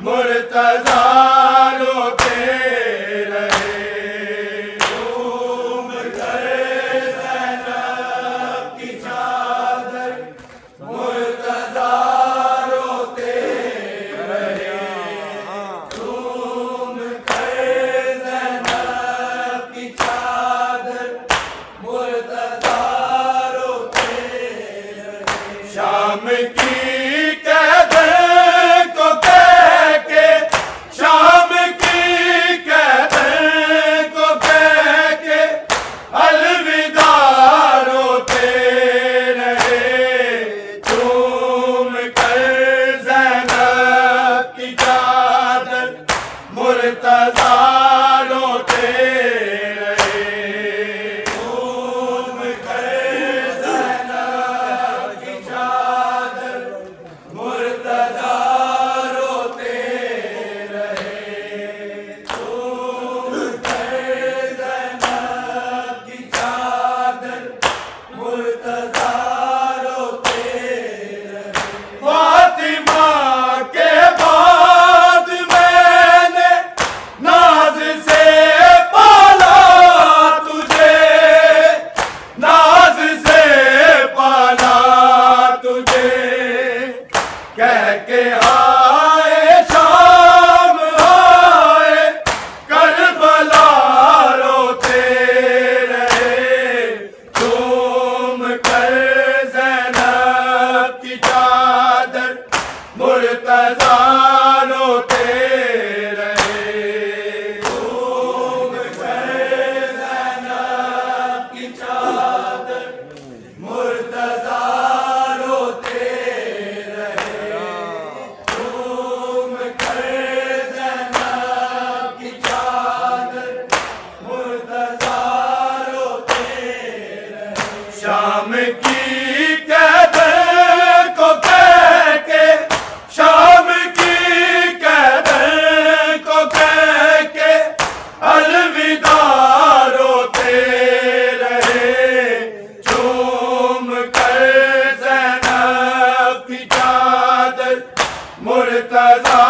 मुर्तज़ा रोते रहे। झूम कर ज़ैनब की चादर मुर्तज़ा रोते रहे। झूम कर ज़ैनब की चादर मुर्तज़ा रोते रहे। शाम की मुर्तज़ा रोते रहे। झूम कर ज़ैनब की चादर मुर्तज़ा रोते रहे। झूम कर ज़ैनब की चादर मुर्तज़ा रोते रहे। फातिमा के कह के आए शाम आए करबला रोते रहे। झूम कर ज़ैनब की चादर मुर्तज़ा रोते रहे। झूम कर ज़ैनब की चादर मुर्तज़ा शाम की कदर को कह के, शाम की कदर को कह के अलविदा रोते रहे। झूम कर ज़ैनब की चादर मुर्तज़ा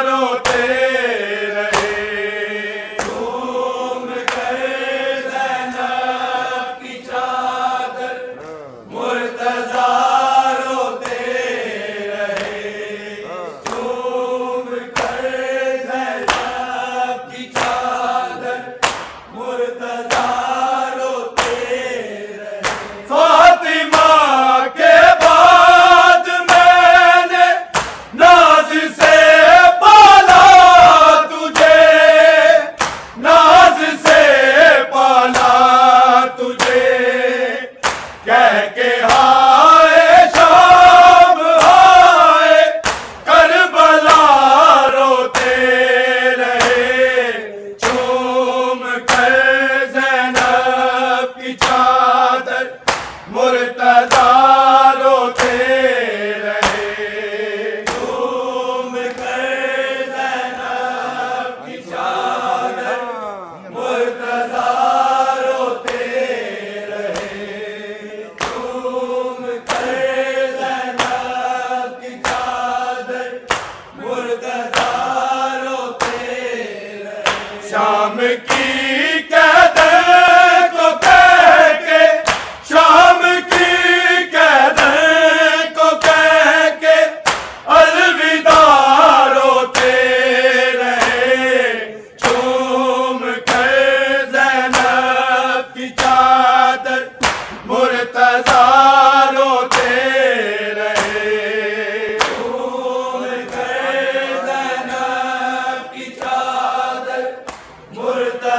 रोते कह के आए शाम आए करबला रोते रहे। झूम कर ज़ैनब की चादर मुर्तज़ा रोते रहे। झूम कर ज़ैनब की चादर मुर्तज़ा शाम की कदर को कह के, शाम की कदर को कह के अलविदा रोते रहे। झूम कर ज़ैनब की चादर मुर्तज़ा रोते रहे। झूम कर ज़ैनब की चादर मुर्तज़ा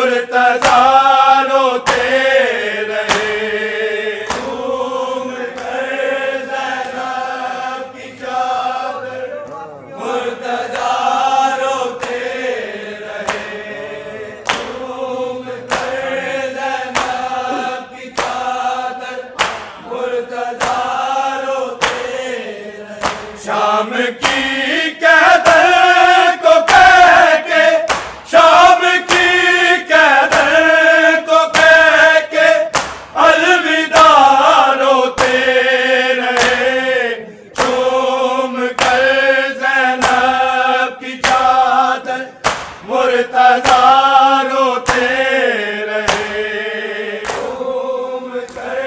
मुर्तज़ा रोते रहे। झूम कर ज़ैनब की चादर मुर्तज़ा रोते रहे। झूम कर ज़ैनब की चादर मुर्तज़ा रोते रहे। शाम की मुर्तज़ा रोते रहे। झूम कर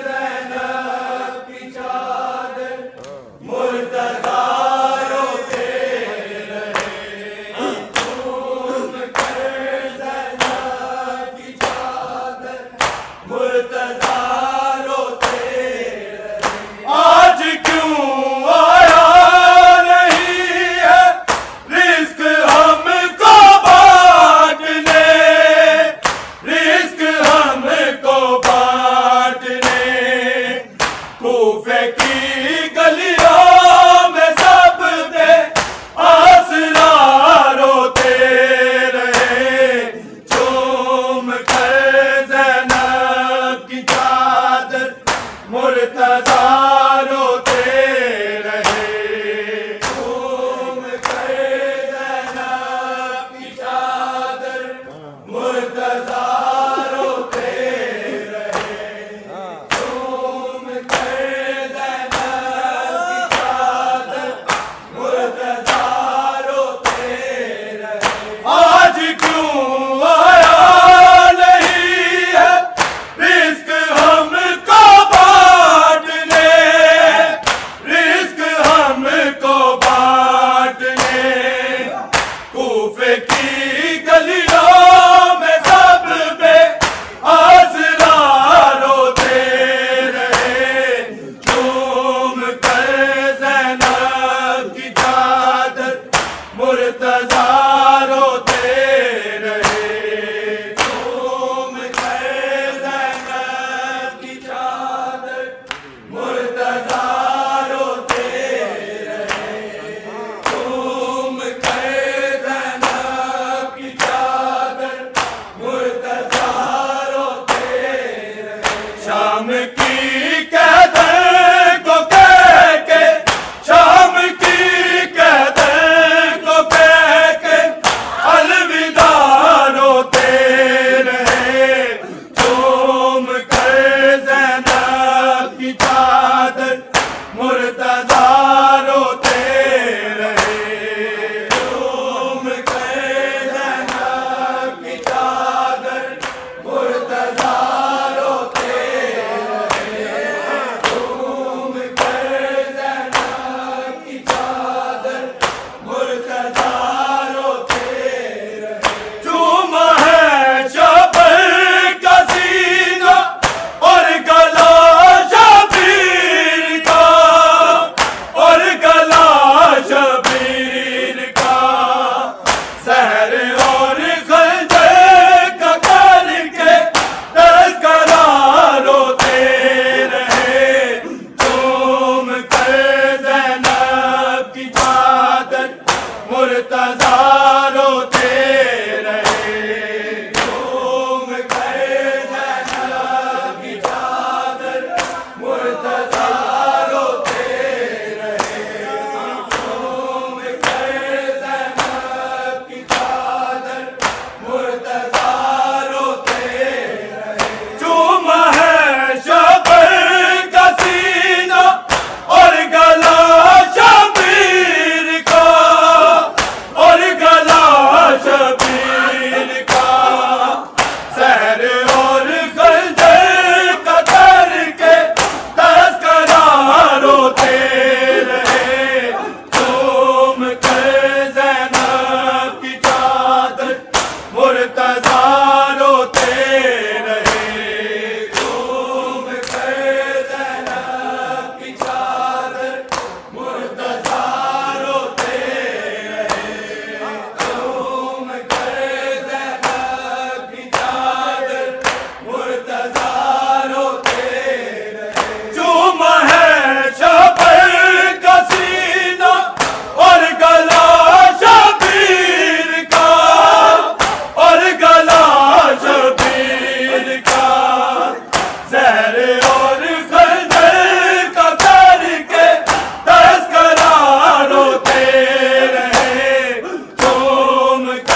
ज़ैनब की चादर मुर्तज़ा रोते रहे। झूम कर ज़ैनब की चादर मुर्तज़ा रोते रहे। आज क्यों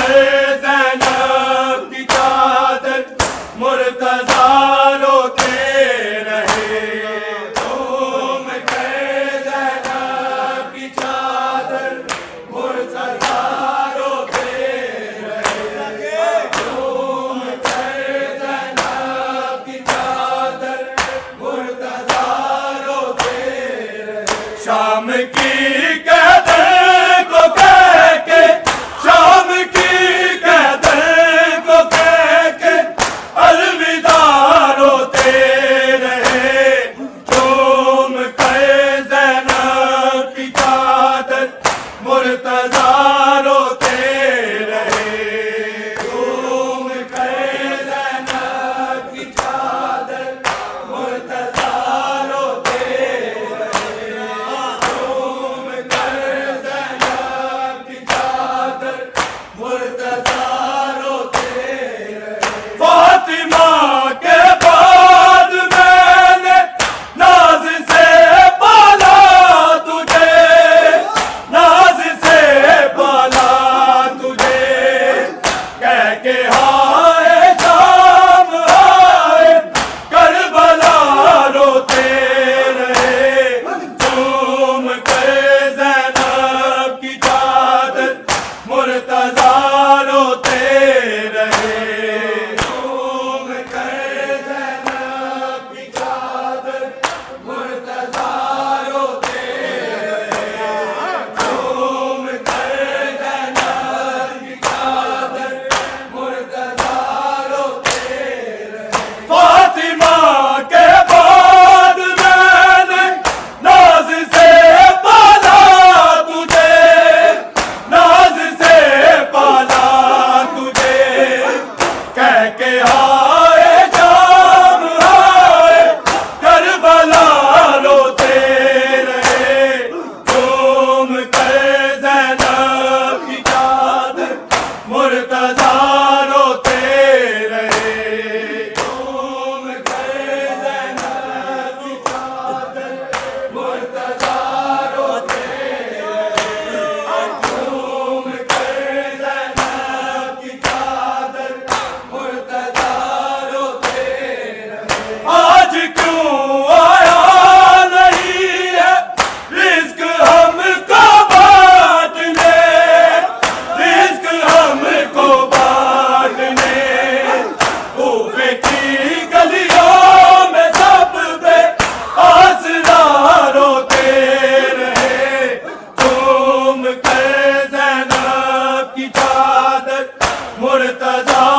कर ज़ैनब की चादर मुर्तज़ा रोते रहे। झूम कर ज़ैनब की चादर मुर्तज़ा रोते रहे। झूम कर ज़ैनब की चादर मुर्तज़ा रोते रहे। शाम की कदर को कह के, शाम की कदर को कह के अलविदा रोते रहे। झूम कर ज़ैनब की चादर मुर्तज़ा रोते रहे। झूम कर ज़ैनब की चादर मुर्तज़ा रोते रहे। झूम कर ज़ैनब की चादर मुर्तज़ा रोते रहे। फातिमा के बाद मैंने नाज से पाला तुझे, नाज से पाला तुझे, कह के हाय शाम हाय करबला रोते रहे। झूम कर ज़ैनब की चादर मुर्तज़ा रोते रहे। झूम कर ज़ैनब की चादर मुर्तज़ा रोते रहे। झूम कर ज़ैनब की चादर मुर्तज़ा रोते रहे। फातिमा के बाद मैंने नाज से पाला तुझे, नाज से पाला तुझे, कह के हाय शाम हाय करबला रोते रहे। झूम कर ज़ैनब की चादर मुर्तज़ा रोते रहे। झूम कर ज़ैनब की चादर मुर्तज़ा रोते रहे। झूम कर ज़ैनब की चादर मुर्तज़ा रोते रहे। आज क्यों आया नहीं है रिज़्क़ हमको बांटने, रिज़्क़ हमको बांटने। कूफे की गलियों में सब पे आसरा रोते रहे। झूम कर ज़ैनब की चादर मुर्तज़ा